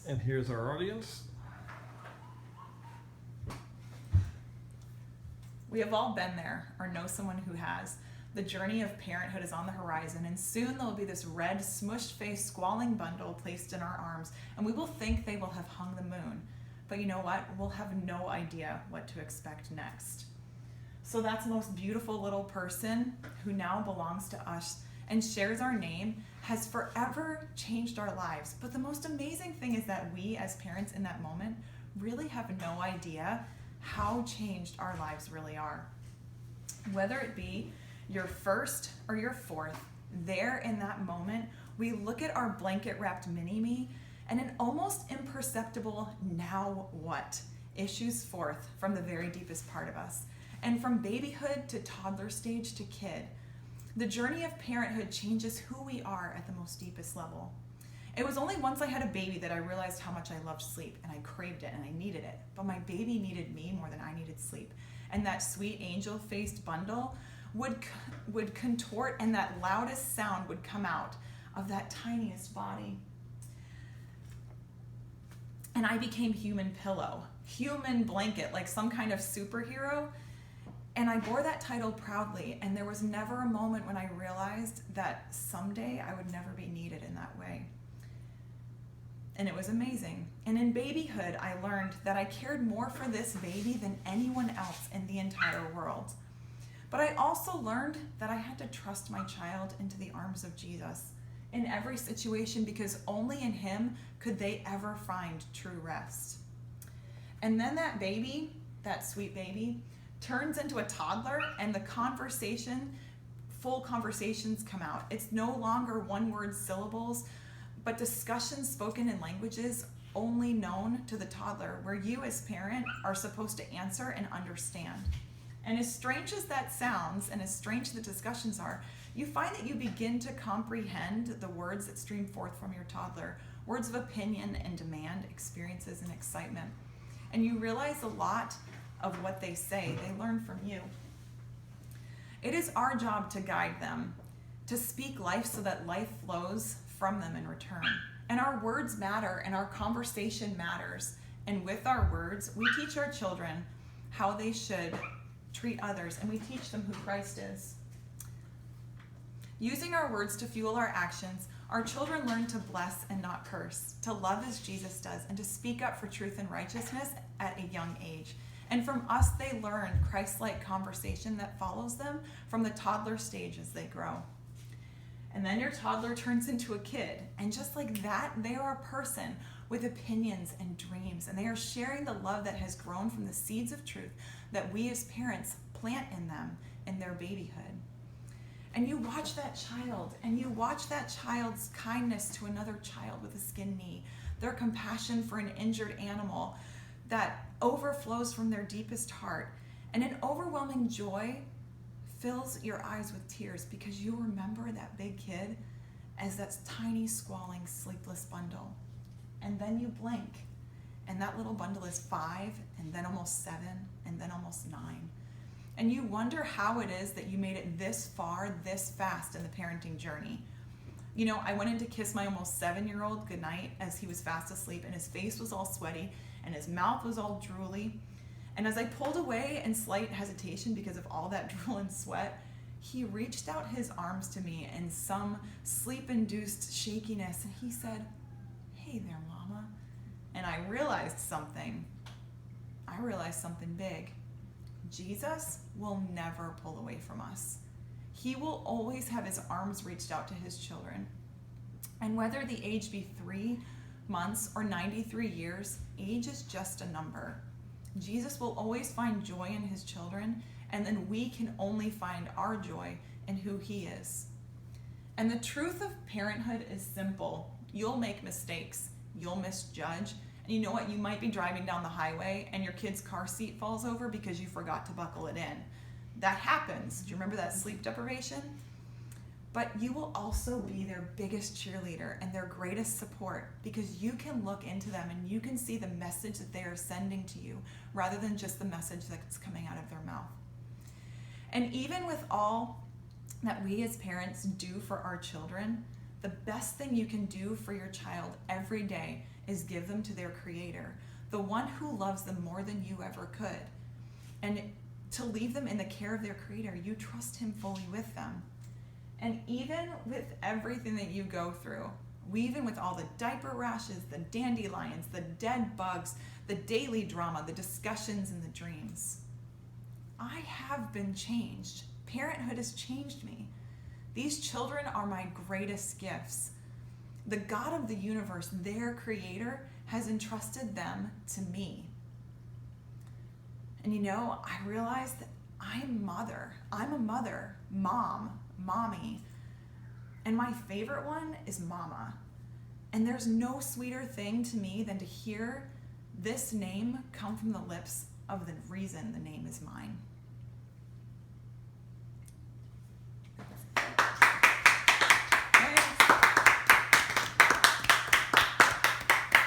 And here's our audience. We have all been there or know someone who has. The journey of parenthood is on the horizon, and soon there will be this red, smushed-faced, squalling bundle placed in our arms, and we will think they will have hung the moon. But you know what? We'll have no idea what to expect next. So that's the most beautiful little person who now belongs to us and shares our name, has forever changed our lives. But the most amazing thing is that we as parents in that moment really have no idea how changed our lives really are. Whether it be your first or your fourth, there in that moment, we look at our blanket-wrapped mini-me and an almost imperceptible "now what" issues forth from the very deepest part of us. And from babyhood to toddler stage to kid, the journey of parenthood changes who we are at the most deepest level. It was only once I had a baby that I realized how much I loved sleep, and I craved it and I needed it. But my baby needed me more than I needed sleep. And that sweet angel-faced bundle would contort, and that loudest sound would come out of that tiniest body. And I became human pillow, human blanket, like some kind of superhero. And I bore that title proudly, and there was never a moment when I realized that someday I would never be needed in that way. And it was amazing. And in babyhood, I learned that I cared more for this baby than anyone else in the entire world. But I also learned that I had to trust my child into the arms of Jesus in every situation, because only in him could they ever find true rest. And then that baby, that sweet baby, turns into a toddler, and the full conversations come out. It's no longer one-word syllables, but discussions spoken in languages only known to the toddler, where you as parent are supposed to answer and understand. And as strange as that sounds, and as strange the discussions are, you find that you begin to comprehend the words that stream forth from your toddler, words of opinion and demand, experiences and excitement. And you realize a lot of what they say, they learn from you. It is our job to guide them, to speak life so that life flows from them in return. And our words matter, and our conversation matters. And with our words, we teach our children how they should treat others, and we teach them who Christ is. Using our words to fuel our actions, our children learn to bless and not curse, to love as Jesus does, and to speak up for truth and righteousness at a young age. And from us, they learn Christ-like conversation that follows them from the toddler stage as they grow. And then your toddler turns into a kid, and just like that, they are a person with opinions and dreams, and they are sharing the love that has grown from the seeds of truth that we as parents plant in them in their babyhood. And you watch that child, and you watch that child's kindness to another child with a skinned knee, their compassion for an injured animal that overflows from their deepest heart, and an overwhelming joy fills your eyes with tears, because you remember that big kid as that tiny, squalling, sleepless bundle. And then you blink, and that little bundle is 5, and then almost 7, and then almost 9. And you wonder how it is that you made it this far, this fast in the parenting journey. You know, I went in to kiss my almost 7-year-old goodnight as he was fast asleep, and his face was all sweaty, and his mouth was all drooly. And as I pulled away in slight hesitation because of all that drool and sweat, he reached out his arms to me in some sleep-induced shakiness, and he said, "Hey there, Mama." And I realized something. I realized something big. Jesus will never pull away from us. He will always have his arms reached out to his children. And whether the age be 3 months or 93 years, age is just a number. Jesus will always find joy in his children, and then we can only find our joy in who he is. And the truth of parenthood is simple. You'll make mistakes. You'll misjudge. And you know what? You might be driving down the highway and your kid's car seat falls over because you forgot to buckle it in. That happens. Do you remember that sleep deprivation? But you will also be their biggest cheerleader and their greatest support, because you can look into them and you can see the message that they are sending to you rather than just the message that's coming out of their mouth. And even with all that we as parents do for our children, the best thing you can do for your child every day is give them to their Creator, the one who loves them more than you ever could. And to leave them in the care of their Creator, you trust Him fully with them. And even with everything that you go through, even with all the diaper rashes, the dandelions, the dead bugs, the daily drama, the discussions, and the dreams, I have been changed. Parenthood has changed me. These children are my greatest gifts. The God of the universe, their Creator, has entrusted them to me. And I realized that I'm a mother, mom, mommy. And my favorite one is mama. And there's no sweeter thing to me than to hear this name come from the lips of the reason the name is mine.